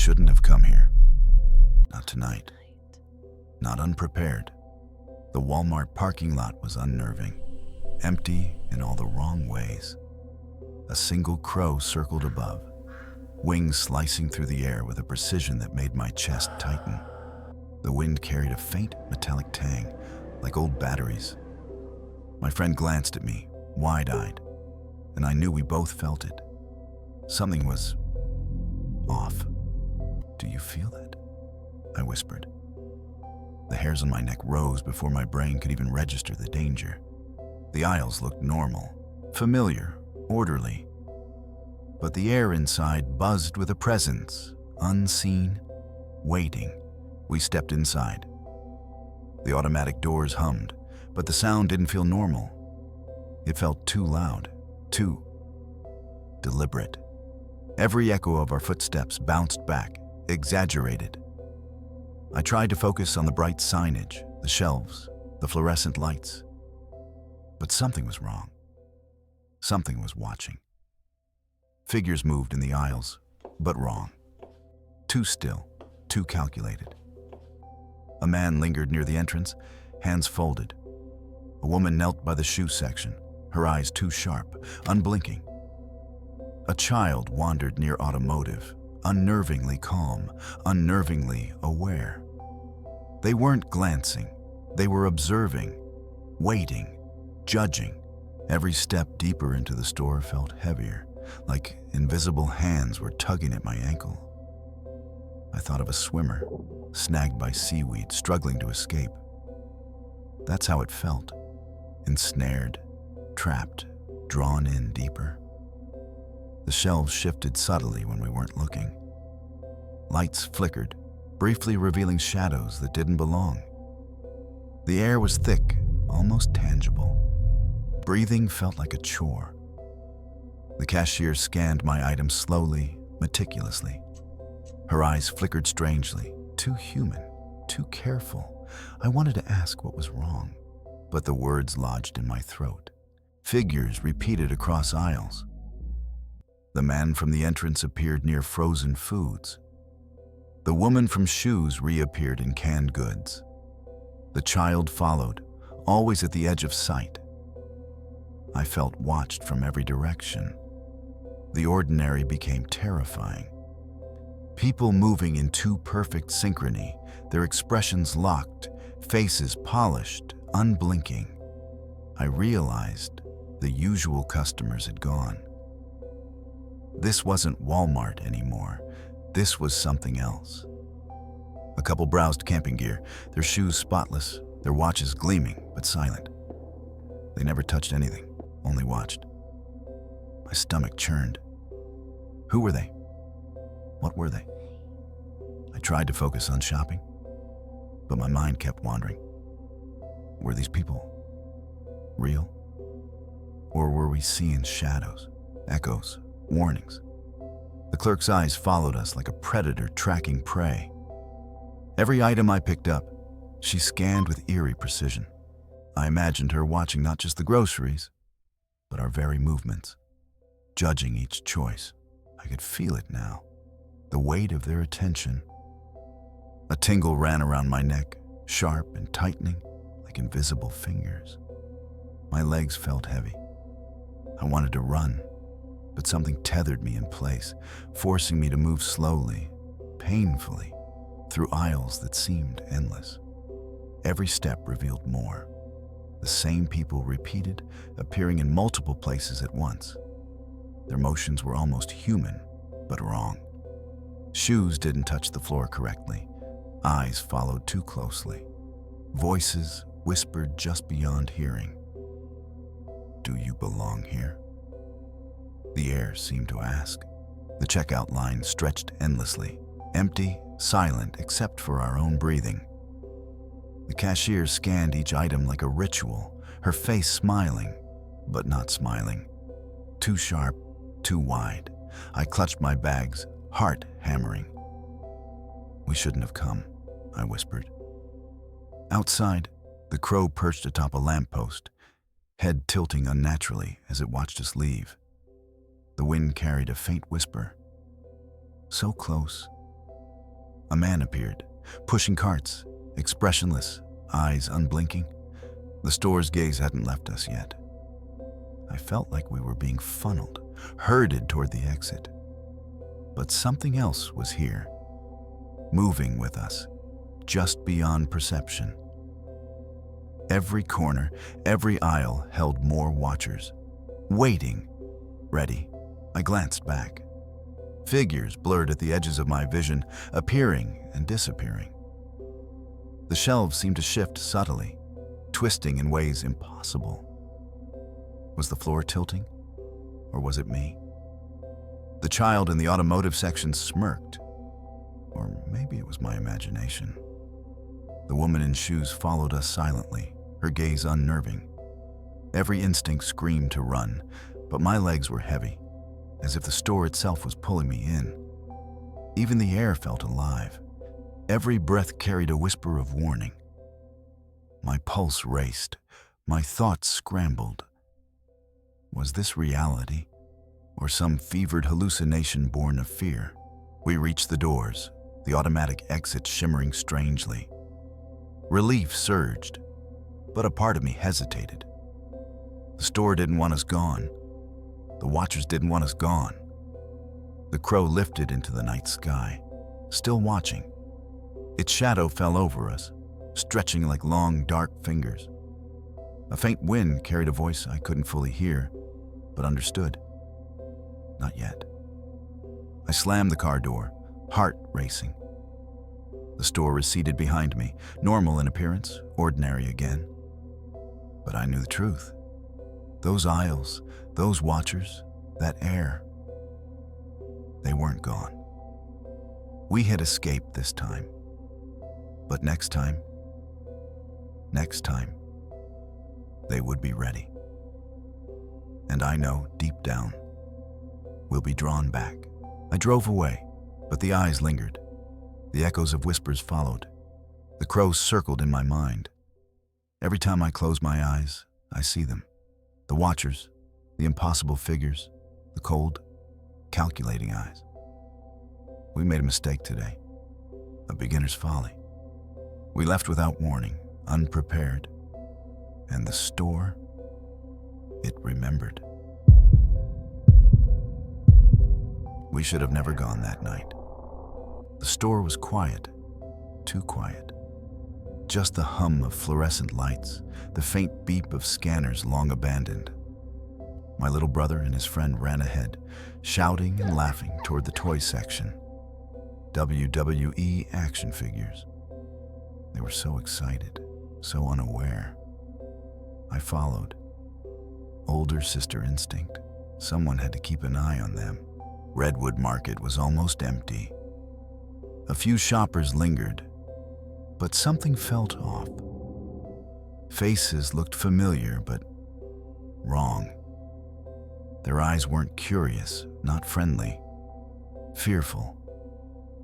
shouldn't have come here. Not tonight. Not unprepared. The Walmart parking lot was unnerving, empty in all the wrong ways. A single crow circled above, wings slicing through the air with a precision that made my chest tighten. The wind carried a faint metallic tang, like old batteries. My friend glanced at me, wide-eyed, and I knew we both felt it. Something was off. "Do you feel that?" I whispered. The hairs on my neck rose before my brain could even register the danger. The aisles looked normal, familiar, orderly. But the air inside buzzed with a presence, unseen, waiting. We stepped inside. The automatic doors hummed, but the sound didn't feel normal. It felt too loud, too deliberate. Every echo of our footsteps bounced back, exaggerated. I tried to focus on the bright signage, the shelves, the fluorescent lights. But something was wrong. Something was watching. Figures moved in the aisles, but wrong. Too still, too calculated. A man lingered near the entrance, hands folded. A woman knelt by the shoe section, her eyes too sharp, unblinking. A child wandered near automotive, unnervingly calm, unnervingly aware. They weren't glancing, they were observing, waiting, judging. Every step deeper into the store felt heavier, like invisible hands were tugging at my ankle. I thought of a swimmer, snagged by seaweed, struggling to escape. That's how it felt, ensnared, trapped, drawn in deeper. The shelves shifted subtly when we weren't looking. Lights flickered, briefly revealing shadows that didn't belong. The air was thick, almost tangible. Breathing felt like a chore. The cashier scanned my items slowly, meticulously. Her eyes flickered strangely, too human, too careful. I wanted to ask what was wrong, but the words lodged in my throat. Figures repeated across aisles. The man from the entrance appeared near frozen foods. The woman from shoes reappeared in canned goods. The child followed, always at the edge of sight. I felt watched from every direction. The ordinary became terrifying. People moving in too perfect synchrony, their expressions locked, faces polished, unblinking. I realized the usual customers had gone. This wasn't Walmart anymore. This was something else. A couple browsed camping gear, their shoes spotless, their watches gleaming but silent. They never touched anything, only watched. My stomach churned. Who were they? What were they? I tried to focus on shopping, but my mind kept wandering. Were these people real? Or were we seeing shadows, echoes, warnings? The clerk's eyes followed us like a predator tracking prey. Every item I picked up, she scanned with eerie precision. I imagined her watching not just the groceries, but our very movements, judging each choice. I could feel it now, the weight of their attention. A tingle ran around my neck, sharp and tightening, like invisible fingers. My legs felt heavy. I wanted to run, but something tethered me in place, forcing me to move slowly, painfully, through aisles that seemed endless. Every step revealed more. The same people repeated, appearing in multiple places at once. Their motions were almost human, but wrong. Shoes didn't touch the floor correctly. Eyes followed too closely. Voices whispered just beyond hearing. "Do you belong here?" The air seemed to ask. The checkout line stretched endlessly, empty, silent except for our own breathing. The cashier scanned each item like a ritual, her face smiling, but not smiling. Too sharp, too wide. I clutched my bags, heart hammering. "We shouldn't have come," I whispered. Outside, the crow perched atop a lamppost, head tilting unnaturally as it watched us leave. The wind carried a faint whisper. So close, A man appeared, pushing carts, expressionless, eyes unblinking. The store's gaze hadn't left us yet. I felt like we were being funneled, herded toward the exit. But something else was here, moving with us, just beyond perception. Every corner, every aisle held more watchers, waiting, ready. I glanced back. Figures blurred at the edges of my vision, appearing and disappearing. The shelves seemed to shift subtly, twisting in ways impossible. Was the floor tilting? Or was it me? The child in the automotive section smirked. Or maybe it was my imagination. The woman in shoes followed us silently, her gaze unnerving. Every instinct screamed to run, but my legs were heavy, as if the store itself was pulling me in. Even the air felt alive. Every breath carried a whisper of warning. My pulse raced, my thoughts scrambled. Was this reality, or some fevered hallucination born of fear? We reached the doors, the automatic exit shimmering strangely. Relief surged, but a part of me hesitated. The store didn't want us gone. The watchers didn't want us gone. The crow lifted into the night sky, still watching. Its shadow fell over us, stretching like long, dark fingers. A faint wind carried a voice I couldn't fully hear, but understood. Not yet. I slammed the car door, heart racing. The store receded behind me, normal in appearance, ordinary again. But I knew the truth. Those aisles, those watchers, that air, they weren't gone. We had escaped this time. But next time, they would be ready. And I know, deep down, we'll be drawn back. I drove away, but the eyes lingered. The echoes of whispers followed. The crows circled in my mind. Every time I close my eyes, I see them. The watchers, the impossible figures, the cold, calculating eyes. We made a mistake today, a beginner's folly. We left without warning, unprepared, and the store, it remembered. We should have never gone that night. The store was quiet, too quiet. Just the hum of fluorescent lights, the faint beep of scanners long abandoned. My little brother and his friend ran ahead, shouting and laughing toward the toy section. WWE action figures. They were so excited, so unaware. I followed. Older sister instinct. Someone had to keep an eye on them. Redwood Market was almost empty. A few shoppers lingered, but something felt off. Faces looked familiar, but wrong. Their eyes weren't curious, not friendly. Fearful.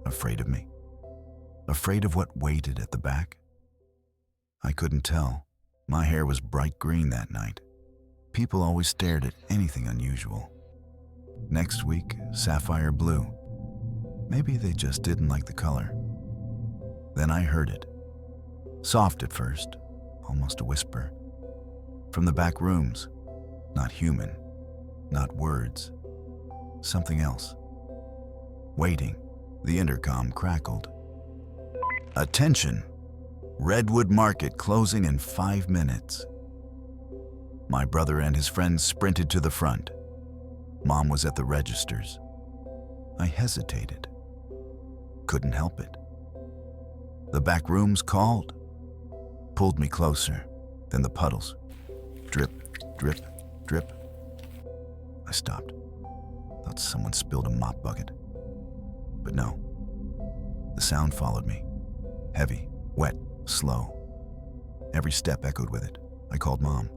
Afraid of me. Afraid of what waited at the back. I couldn't tell. My hair was bright green that night. People always stared at anything unusual. Next week, sapphire blue. Maybe they just didn't like the color. Then I heard it. Soft at first, almost a whisper. From the back rooms, not human, not words. Something else. Waiting, the intercom crackled. Attention! Redwood Market closing in 5 minutes. My brother and his friends sprinted to the front. Mom was at the registers. I hesitated. Couldn't help it. The back rooms called, pulled me closer, then the puddles. Drip, drip, drip. I stopped. Thought someone spilled a mop bucket. But no. The sound followed me. Heavy, wet, slow. Every step echoed with it. I called Mom.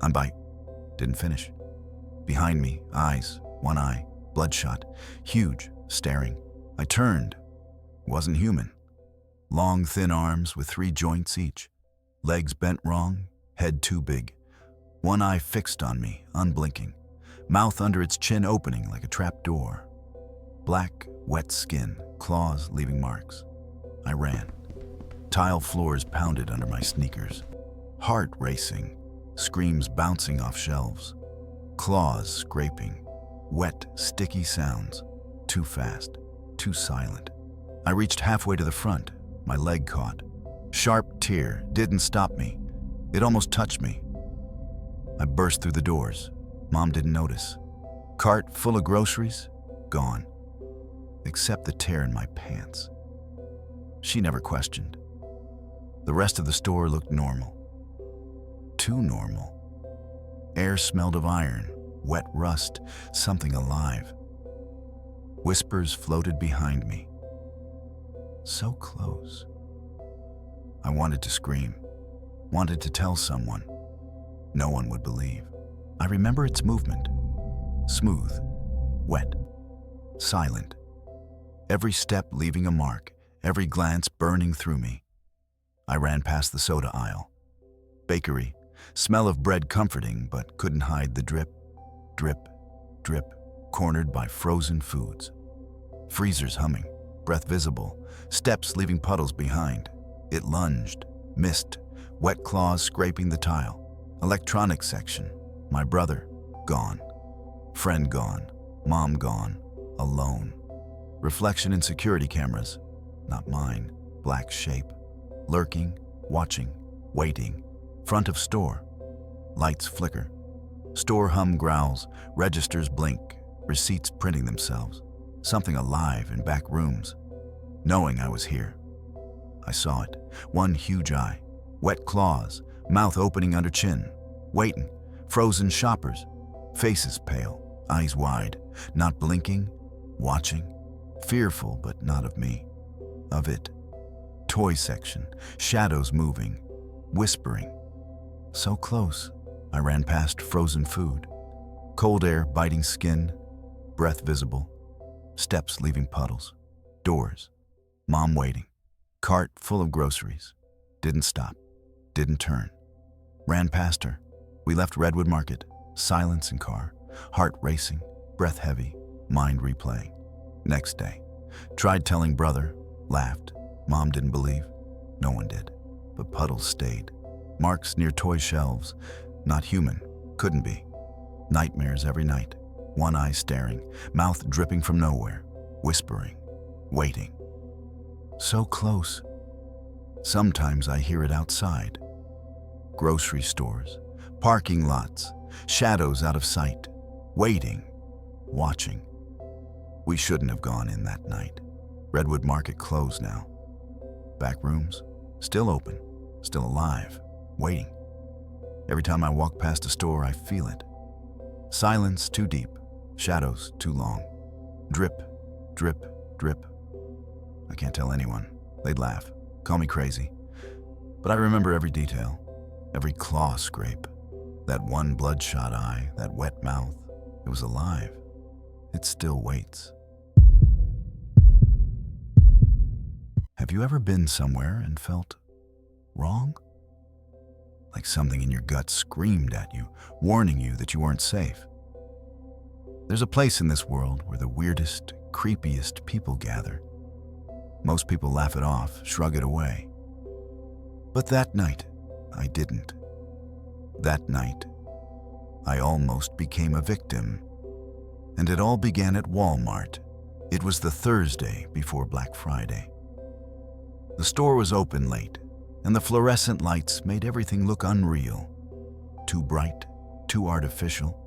I'm by. Didn't finish. Behind me, eyes, one eye, bloodshot, huge, staring. I turned. Wasn't human. Long, thin arms with 3 joints each. Legs bent wrong, head too big. One eye fixed on me, unblinking. Mouth under its chin opening like a trap door. Black, wet skin, claws leaving marks. I ran. Tile floors pounded under my sneakers. Heart racing, screams bouncing off shelves. Claws scraping, wet, sticky sounds. Too fast, too silent. I reached halfway to the front. My leg caught. Sharp tear didn't stop me. It almost touched me. I burst through the doors. Mom didn't notice. Cart full of groceries, gone. Except the tear in my pants. She never questioned. The rest of the store looked normal. Too normal. Air smelled of iron, wet rust, something alive. Whispers floated behind me. So close. I wanted to scream, wanted to tell someone. No one would believe. I remember its movement. Smooth, wet, silent. Every step leaving a mark, every glance burning through me. I ran past the soda aisle. Bakery, smell of bread comforting, but couldn't hide the drip, drip, drip, cornered by frozen foods. Freezers humming, breath visible, steps leaving puddles behind. It lunged, missed, wet claws scraping the tile. Electronics section, my brother, gone. Friend gone, mom gone, alone. Reflection in security cameras, not mine, black shape. Lurking, watching, waiting. Front of store, lights flicker. Store hum growls, registers blink, receipts printing themselves. Something alive in back rooms. Knowing I was here. I saw it, one huge eye, wet claws, mouth opening under chin, waiting, frozen shoppers, faces pale, eyes wide, not blinking, watching, fearful but not of me, of it. Toy section, shadows moving, whispering. So close, I ran past frozen food. Cold air biting skin, breath visible, steps leaving puddles, doors, mom waiting. Cart full of groceries. Didn't stop. Didn't turn. Ran past her. We left Redwood Market. Silence in car. Heart racing. Breath heavy. Mind replaying. Next day. Tried telling brother. Laughed. Mom didn't believe. No one did. But puddles stayed. Marks near toy shelves. Not human. Couldn't be. Nightmares every night. One eye staring. Mouth dripping from nowhere. Whispering. Waiting. So close. Sometimes I hear it outside. Grocery stores, parking lots, shadows out of sight, waiting, watching. We shouldn't have gone in that night. Redwood Market closed now. Back rooms, still open, still alive, waiting. Every time I walk past a store, I feel it. Silence too deep, shadows too long. Drip, drip, drip. I can't tell anyone. They'd laugh, call me crazy. But I remember every detail, every claw scrape, that one bloodshot eye, that wet mouth. It was alive. It still waits. Have you ever been somewhere and felt wrong? Like something in your gut screamed at you, warning you that you weren't safe. There's a place in this world where the weirdest, creepiest people gather. Most people laugh it off, shrug it away. But that night, I didn't. That night, I almost became a victim. And it all began at Walmart. It was the Thursday before Black Friday. The store was open late, and the fluorescent lights made everything look unreal. Too bright, too artificial.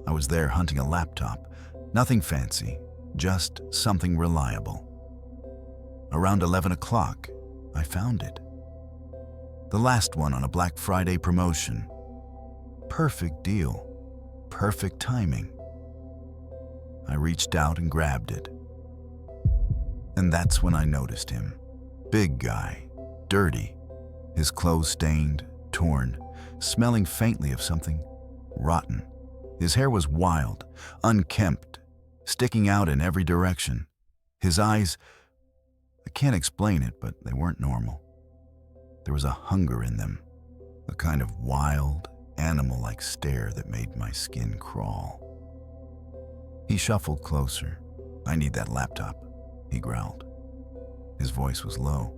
I was there hunting a laptop, nothing fancy, just something reliable. Around 11 o'clock, I found it. The last one on a Black Friday promotion. Perfect deal, perfect timing. I reached out and grabbed it. And that's when I noticed him. Big guy, dirty, his clothes stained, torn, smelling faintly of something rotten. His hair was wild, unkempt, sticking out in every direction. His eyes, I can't explain it, but they weren't normal. There was a hunger in them, a kind of wild, animal-like stare that made my skin crawl. He shuffled closer, "I need that laptop," he growled. His voice was low,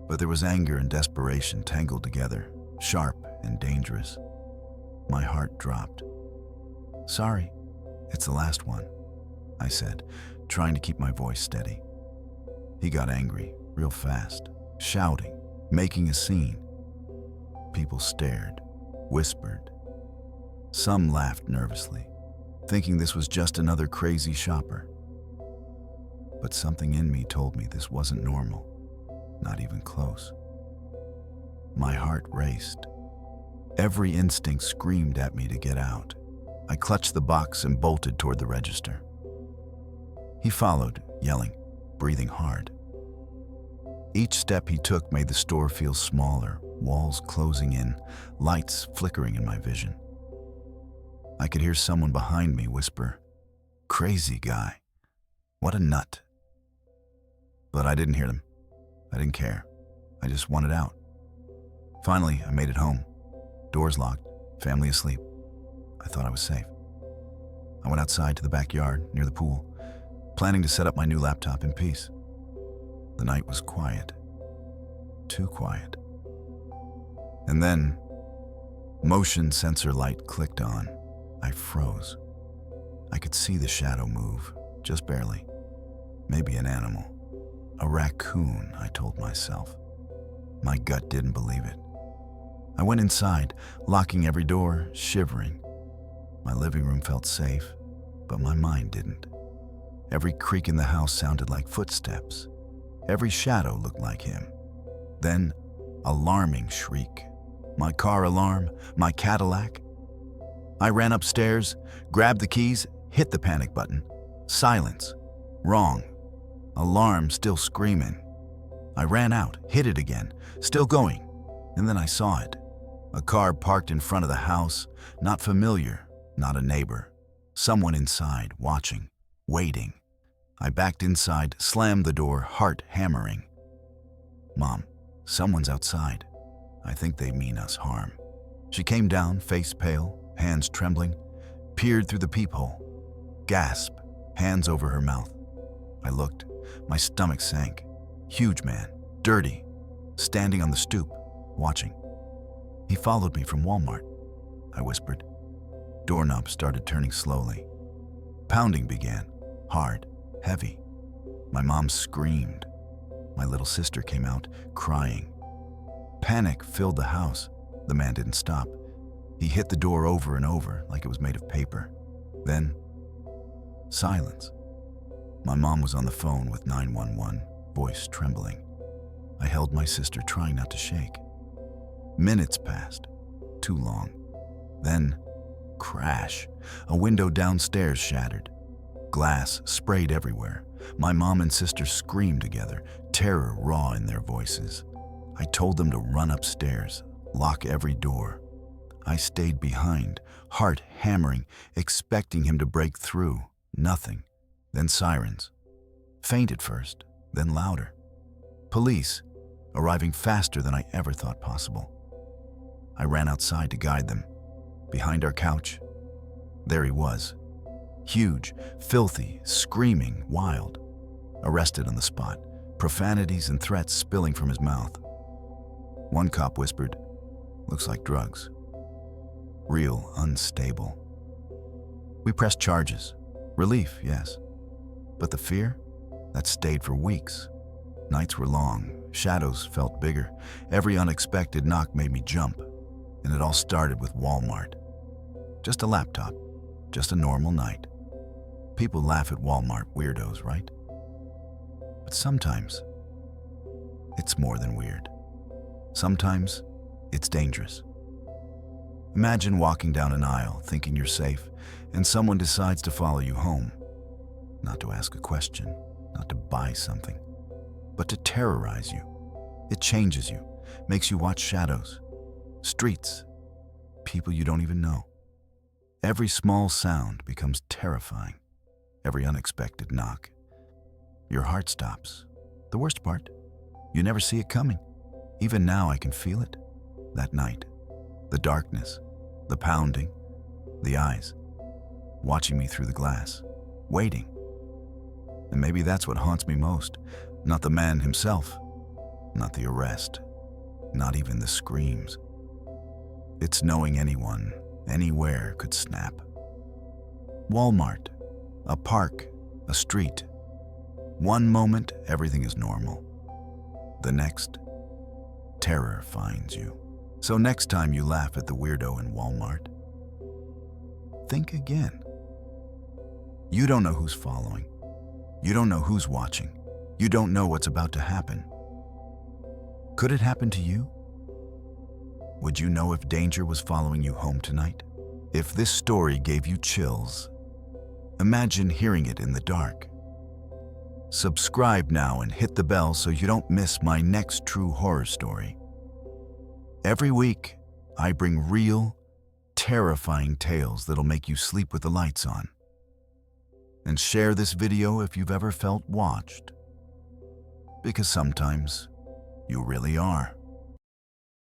but there was anger and desperation tangled together, sharp and dangerous. My heart dropped. "Sorry, it's the last one," I said, trying to keep my voice steady. He got angry real fast, shouting, making a scene. People stared, whispered. Some laughed nervously, thinking this was just another crazy shopper. But something in me told me this wasn't normal, not even close. My heart raced. Every instinct screamed at me to get out. I clutched the box and bolted toward the register. He followed, yelling, breathing hard. Each step he took made the store feel smaller, walls closing in, lights flickering in my vision. I could hear someone behind me whisper, "Crazy guy. What a nut." But I didn't hear them. I didn't care. I just wanted out. Finally, I made it home. Doors locked, family asleep. I thought I was safe. I went outside to the backyard near the pool, planning to set up my new laptop in peace. The night was quiet. Too quiet. And then, motion sensor light clicked on. I froze. I could see the shadow move, just barely. Maybe an animal. A raccoon, I told myself. My gut didn't believe it. I went inside, locking every door, shivering. My living room felt safe, but my mind didn't. Every creak in the house sounded like footsteps. Every shadow looked like him. Then, alarming shriek. My car alarm, my Cadillac. I ran upstairs, grabbed the keys, hit the panic button. Silence. Wrong. Alarm still screaming. I ran out, hit it again, still going, and then I saw it. A car parked in front of the house, not familiar, not a neighbor. Someone inside, watching, waiting. I backed inside, slammed the door, heart hammering. "Mom, someone's outside. I think they mean us harm." She came down, face pale, hands trembling, peered through the peephole. Gasp, hands over her mouth. I looked. My stomach sank. Huge man, dirty, standing on the stoop, watching. "He followed me from Walmart," I whispered. Doorknob started turning slowly. Pounding began, hard, heavy. My mom screamed. My little sister came out, crying. Panic filled the house. The man didn't stop. He hit the door over and over like it was made of paper. Then, silence. My mom was on the phone with 911, voice trembling. I held my sister, trying not to shake. Minutes passed, too long. Then, crash. A window downstairs shattered. Glass sprayed everywhere. My mom and sister screamed together, terror raw in their voices. I told them to run upstairs, lock every door. I stayed behind, heart hammering, expecting him to break through. Nothing. Then sirens. Faint at first, then louder. Police, arriving faster than I ever thought possible. I ran outside to guide them. Behind our couch, there he was. Huge, filthy, screaming, wild. Arrested on the spot, profanities and threats spilling from his mouth. One cop whispered, "Looks like drugs. Real, unstable." We pressed charges. Relief, yes. But the fear? That stayed for weeks. Nights were long, shadows felt bigger. Every unexpected knock made me jump. And it all started with Walmart. Just a laptop, just a normal night. People laugh at Walmart weirdos, right? But sometimes, it's more than weird. Sometimes, it's dangerous. Imagine walking down an aisle thinking you're safe, and someone decides to follow you home. Not to ask a question, not to buy something, but to terrorize you. It changes you, makes you watch shadows, streets, people you don't even know. Every small sound becomes terrifying. Every unexpected knock. Your heart stops. The worst part, you never see it coming. Even now I can feel it. That night, the darkness, the pounding, the eyes, watching me through the glass, waiting. And maybe that's what haunts me most. Not the man himself, not the arrest, not even the screams. It's knowing anyone, anywhere could snap. Walmart, a park, a street. One moment, everything is normal. The next, terror finds you. So next time you laugh at the weirdo in Walmart, think again. You don't know who's following. You don't know who's watching. You don't know what's about to happen. Could it happen to you? Would you know if danger was following you home tonight? If this story gave you chills, imagine hearing it in the dark. Subscribe now and hit the bell so you don't miss my next true horror story. Every week, I bring real, terrifying tales that'll make you sleep with the lights on. And share this video if you've ever felt watched. Because sometimes you really are.